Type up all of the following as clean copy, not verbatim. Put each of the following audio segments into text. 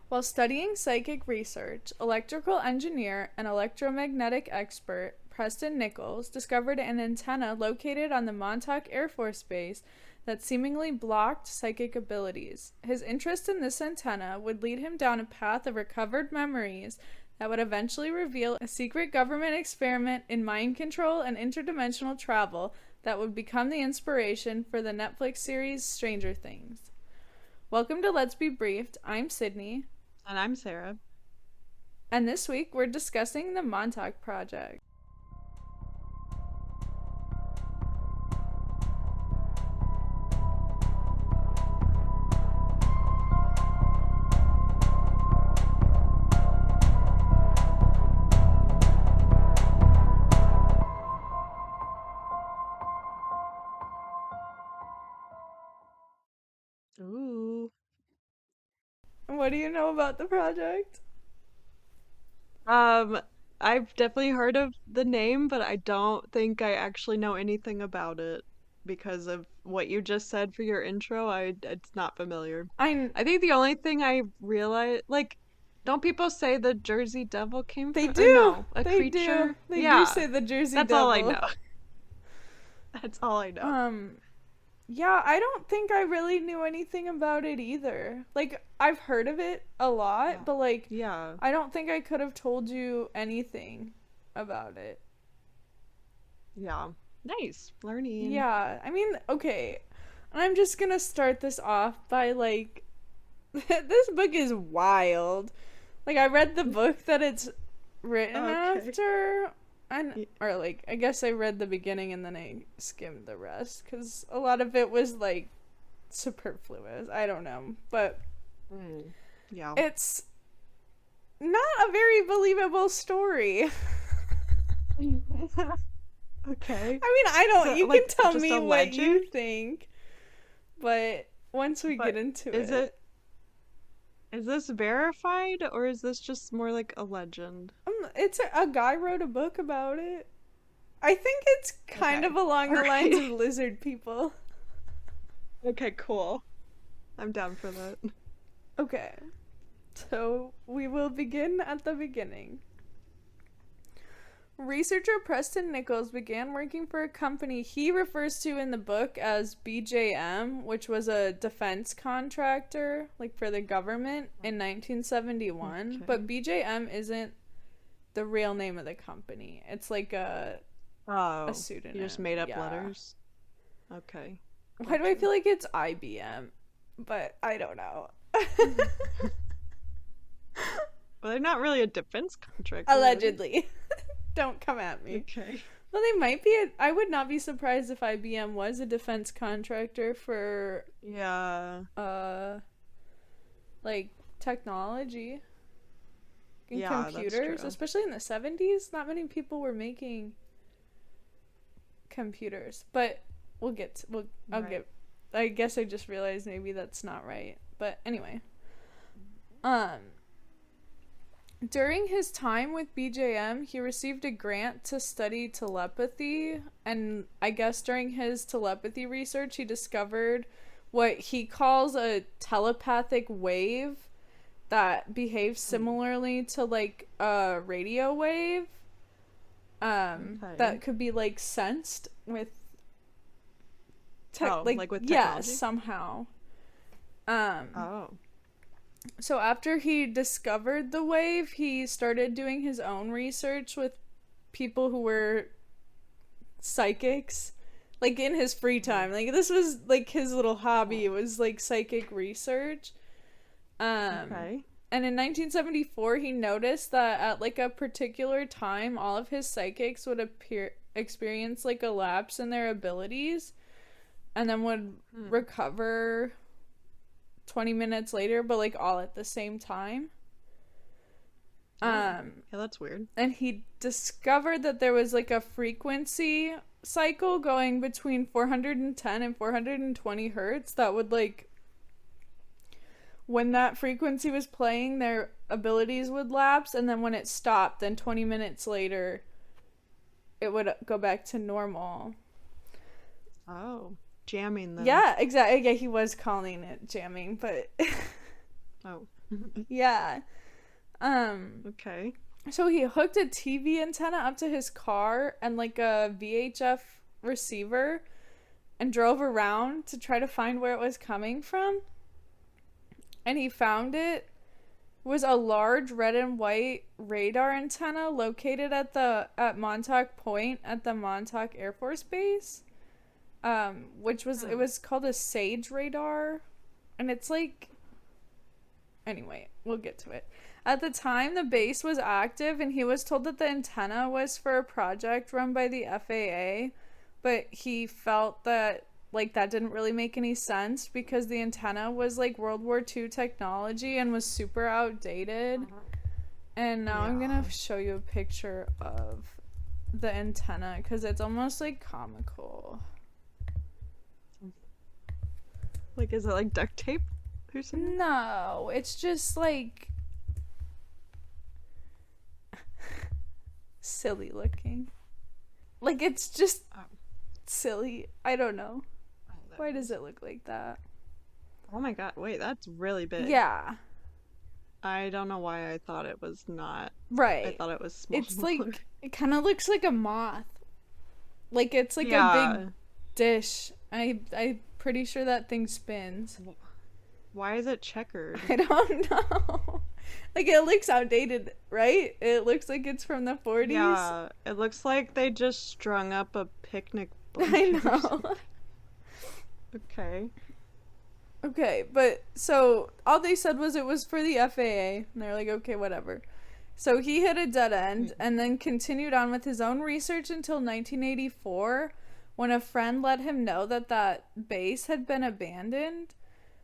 While studying psychic research, electrical engineer and electromagnetic expert Preston Nichols discovered an antenna located on the Montauk Air Force Base that seemingly blocked psychic abilities. His interest in this antenna would lead him down a path of recovered memories that would eventually reveal a secret government experiment in mind control and interdimensional travel that would become the inspiration for the Netflix series Stranger Things. Welcome to Let's Be Briefed. I'm Sydney. And I'm Sarah. And this week we're discussing the Montauk Project. Ooh. What do you know about the project? Um, I've definitely heard of the name, but I don't think I actually know anything about it because of what you just said for your intro. It's not familiar. I I think the only thing I realize, like, don't people say the Jersey Devil came They from, or do. no, a They do. creature? They do Yeah, say the Jersey that's all I Devil. know. That's all I know. Yeah, I don't think I really knew anything about it either. Like, I've heard of it a lot, Yeah. but like, Yeah. I don't think I could have told you anything about it. Yeah. Nice. Learning. Yeah, I mean, okay. I'm just gonna start this off by like, this book is wild. Like, I read the book that it's written Okay. after, and Y- or like, I guess I read the beginning and then I skimmed the rest because a lot of it was like superfluous. I don't know, but Mm. Yeah. it's not a very believable story. Okay. I mean, I don't. So, You can like, tell just me a what you legend? think, but once we get But into is it, is this verified or is this just more like a legend? it's a guy wrote a book about it. I think it's kind of Okay. along All the lines right. of lizard people. Okay, cool. I'm down for that. Okay, so we will begin at the beginning. Researcher Preston Nichols began working for a company he refers to in the book as BJM, which was a defense contractor, like for the government, in 1971. But Okay. BJM isn't the real name of the company. It's like a Oh, you just pseudonym. made up Yeah. letters? Okay, Why do I gotcha. feel like it's IBM? But I don't know. Well, they're not really a defense contractor, are they? Allegedly. Don't come at me. Okay. Well, they might be. I would not be surprised if IBM was a defense contractor for, Yeah. uh, like technology and Yeah, that's computers, true. especially in the 70s. Not many people were making computers, but I'll Right. get. I guess I just realized maybe that's not right. But anyway, um, during his time with BJM, he received a grant to study telepathy, and I guess during his telepathy research, he discovered what he calls a telepathic wave that behaves Mm. similarly to like a radio wave, Okay. that could be like sensed with Oh, like, like with yeah, technology? somehow. Um, Oh. so after he discovered the wave, he started doing his own research with people who were psychics, like in his free Mm. time. Like this was like his little hobby. It was like psychic research. Um Okay. and in 1974 he noticed that at like a particular time all of his psychics would appear experience like a lapse in their abilities and then would Hmm. recover 20 minutes later, but like all at the same time. Oh. Um Yeah, that's weird. and he discovered that there was like a frequency cycle going between 410 and 420 hertz that would like when that frequency was playing their abilities would lapse, and then when it stopped then 20 minutes later it would go back to normal. Oh. Jamming then. Yeah, exactly. Yeah, he was calling it jamming, but Oh. Yeah. Um, Okay. so he hooked a TV antenna up to his car and like a VHF receiver and drove around to try to find where it was coming from. And he found it was a large red and white radar antenna located at Montauk Point at the Montauk Air Force Base. Which was it was called a Sage radar, and it's like anyway, we'll get to it. At the time, the base was active, and he was told that the antenna was for a project run by the FAA, but he felt that like that didn't really make any sense because the antenna was like World War II technology and was super outdated. And now I'm gonna show you a picture of the antenna because it's almost like comical. Like, is it like duct tape or something? No, it's just like silly looking. Like it's just silly. I don't know. Why does it look like that? Oh my god, wait, that's really big. Yeah. I don't know why I thought it was not. Right. I thought it was small. It's like it kind of looks like a moth. Like it's like yeah. a big dish. I'm pretty sure that thing spins. Why is it checkered? I don't know. Like it looks outdated, right? It looks like it's from the 40s. Yeah, it looks like they just strung up a picnic blanket. I know. Okay. Okay, but so all they said was it was for the FAA, and they're like, okay, whatever. So he hit a dead end and then continued on with his own research until 1984 when a friend let him know that that base had been abandoned.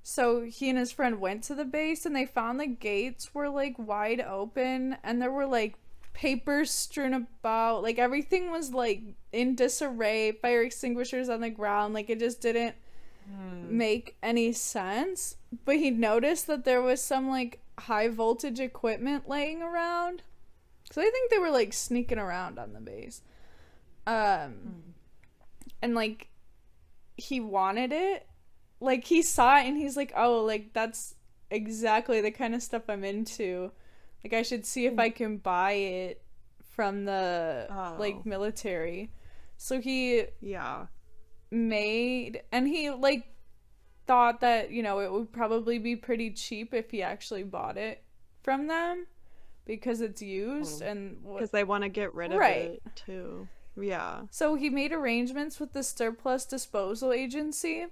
So he and his friend went to the base and they found the gates were like wide open and there were like papers strewn about. Like everything was like in disarray, fire extinguishers on the ground. Like it just didn't make any sense. But he noticed that there was some like high voltage equipment laying around. So I think they were like sneaking around on the base. And like he wanted it. Like he saw it and he's like, oh, like that's exactly the kind of stuff I'm into. Like I should see if I can buy it from the like military. So he made, and he like thought that, you know, it would probably be pretty cheap if he actually bought it from them because it's used and because they want to get rid of it too. Yeah. So he made arrangements with the surplus disposal agency.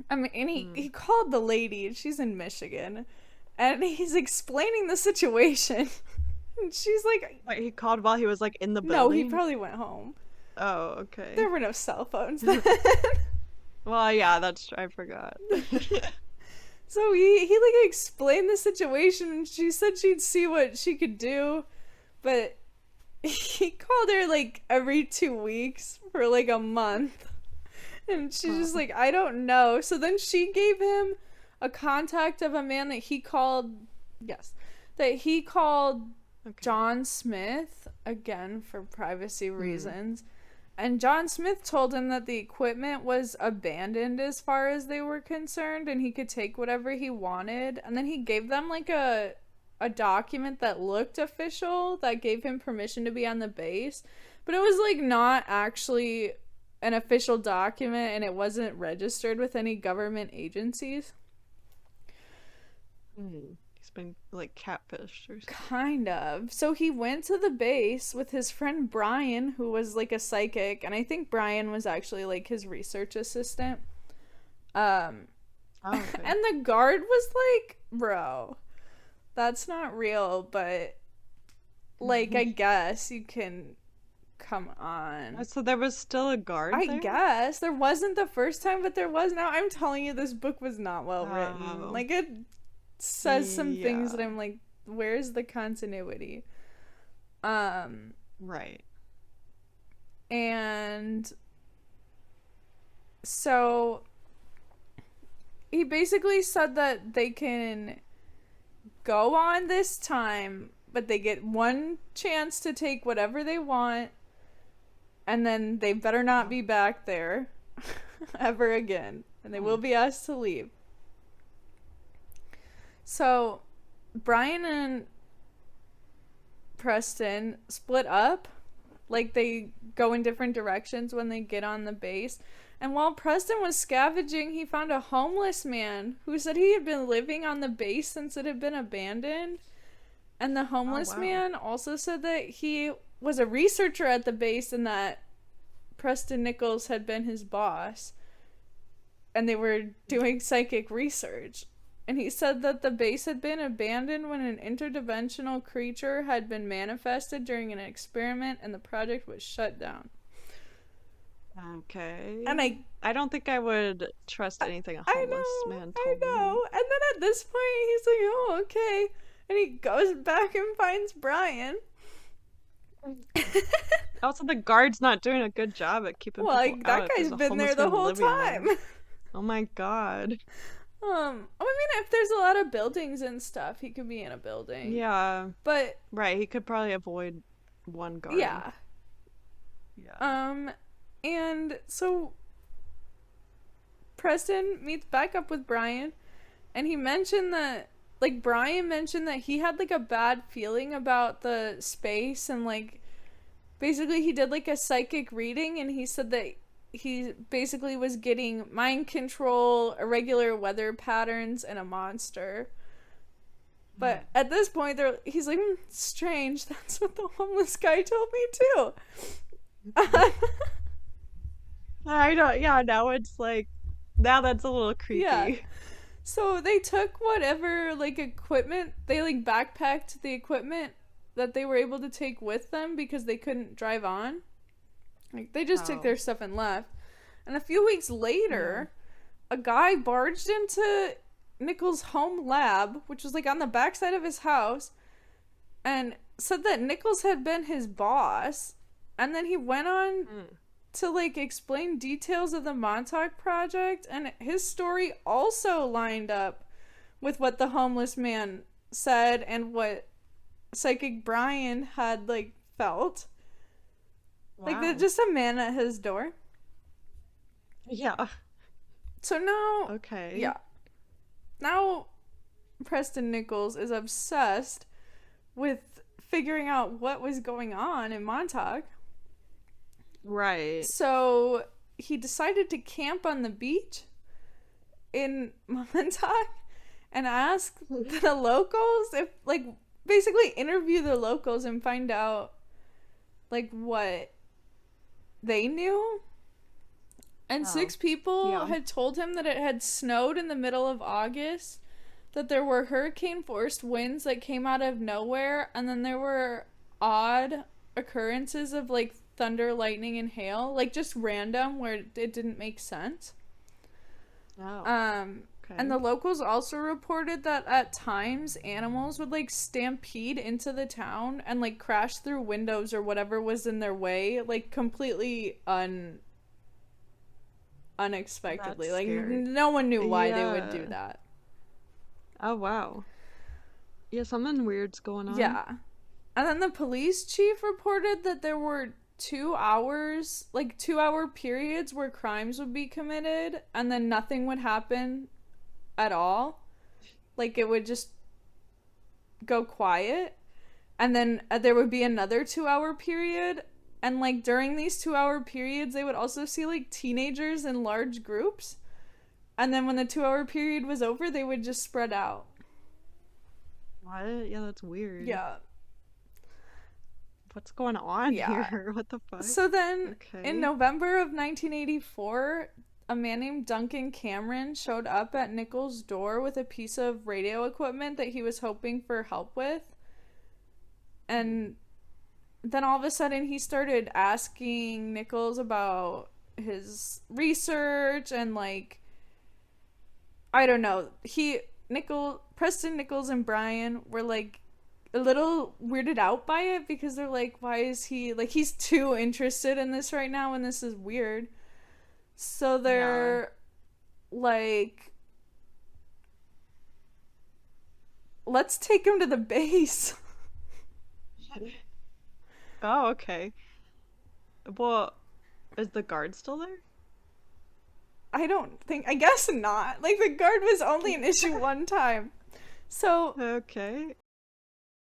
I mean, and he called the lady, she's in Michigan, and he's explaining the situation. And she's like... Wait, he called while he was like in the building? No, he probably went home. Oh, okay. There were no cell phones then. Well, yeah, that's true. I forgot. So he like explained the situation, and she said she'd see what she could do, but he called her like every 2 weeks for like a month. And she's just like, I don't know. So then she gave him a contact of a man that he called, John Smith, again, for privacy reasons. And John Smith told him that the equipment was abandoned as far as they were concerned, and he could take whatever he wanted. And then he gave them like a document that looked official that gave him permission to be on the base. But it was like not actually an official document, and it wasn't registered with any government agencies. He's been like catfished or something. Kind of. So he went to the base with his friend Brian, who was like a psychic, and I think Brian was actually like his research assistant. And the guard was like, bro, that's not real, but like I guess you can come on. So there was still a guard there? I guess. There wasn't the first time, but there was now. I'm telling you, this book was not well written. Like, it says some things that I'm like, where's the continuity? Right. And so he basically said that they can go on this time, but they get one chance to take whatever they want, and then they better not be back there ever again, and they will be asked to leave. So Brian and Preston split up. Like they go in different directions when they get on the base. And while Preston was scavenging, he found a homeless man who said he had been living on the base since it had been abandoned. And the Oh, homeless wow. man also said that he was a researcher at the base and that Preston Nichols had been his boss. And they were doing psychic research. And he said that the base had been abandoned when an interdimensional creature had been manifested during an experiment and the project was shut down. And Okay. I don't think I would trust anything a I homeless know, man I told me. know. And then at this point, he's like, oh, okay. And he goes back and finds Brian. Also, the guard's not doing a good job at keeping Well, people like, out that if guy's there's a been there homeless the man whole living time. there. Oh my God. I mean, if there's a lot of buildings and stuff, he could be in a building. Yeah, But, right. He could probably avoid one guard. yeah. Yeah. Um, and so Preston meets back up with Brian, and he mentioned that, like, Brian mentioned that he had, like, a bad feeling about the space, and, like, basically he did, like, a psychic reading, and he said that he basically was getting mind control, irregular weather patterns, and a monster. Hmm. But at this point, he's like, strange. That's what the homeless guy told me too. I don't, yeah, now it's like, now that's a little Yeah. creepy. So they took whatever like equipment they like backpacked the equipment that they were able to take with them because they couldn't drive on. Like they just took Oh, their stuff and left. And a few weeks yeah. later, a guy barged into Nichols' home lab, which was like on the backside of his house, and said that Nichols had been his boss. And then he went on Hmm. to like explain details of the Montauk Project, and his story also lined up with what the homeless man said and what psychic Brian had like felt. Like they're Wow. just a man at his door. Yeah. So now, Okay. yeah, now Preston Nichols is obsessed with figuring out what was going on in Montauk. Right. So he decided to camp on the beach in Montauk and ask the locals if, like, basically interview the locals and find out, like, what they knew. And Oh, six people yeah. had told him that it had snowed in the middle of August, that there were hurricane force winds that came out of nowhere, and then there were odd occurrences of like thunder, lightning, and hail, like just random where it didn't make sense. Oh, And okay. the locals also reported that at times animals would like stampede into the town and like crash through windows or whatever was in their way, like completely That's unexpectedly. Like scary. no one knew why they would do Yeah. that. Oh, wow. Yeah, something weird's going on. Yeah. And then the police chief reported that there were 2 hours, like 2 hour periods where crimes would be committed and then nothing would happen at all. Like it would just go quiet. And then there would be another 2 hour period. And like during these 2 hour periods, they would also see like teenagers in large groups. And then when the 2 hour period was over, they would just spread out. What? Yeah, that's weird. Yeah. What's going on Yeah. here? What the fuck? So then, in Okay. November of 1984, a man named Duncan Cameron showed up at Nichols' door with a piece of radio equipment that he was hoping for help with. And then all of a sudden, he started asking Nichols about his research and, like, I don't know. Preston Nichols and Brian were like a little weirded out by it because they're like, why is he like he's too interested in this right now and this is weird. So Yeah. they're like, let's take him to the base. Oh, okay. Well, is the guard still there? I guess not. Like the guard was only an issue one time. So Okay.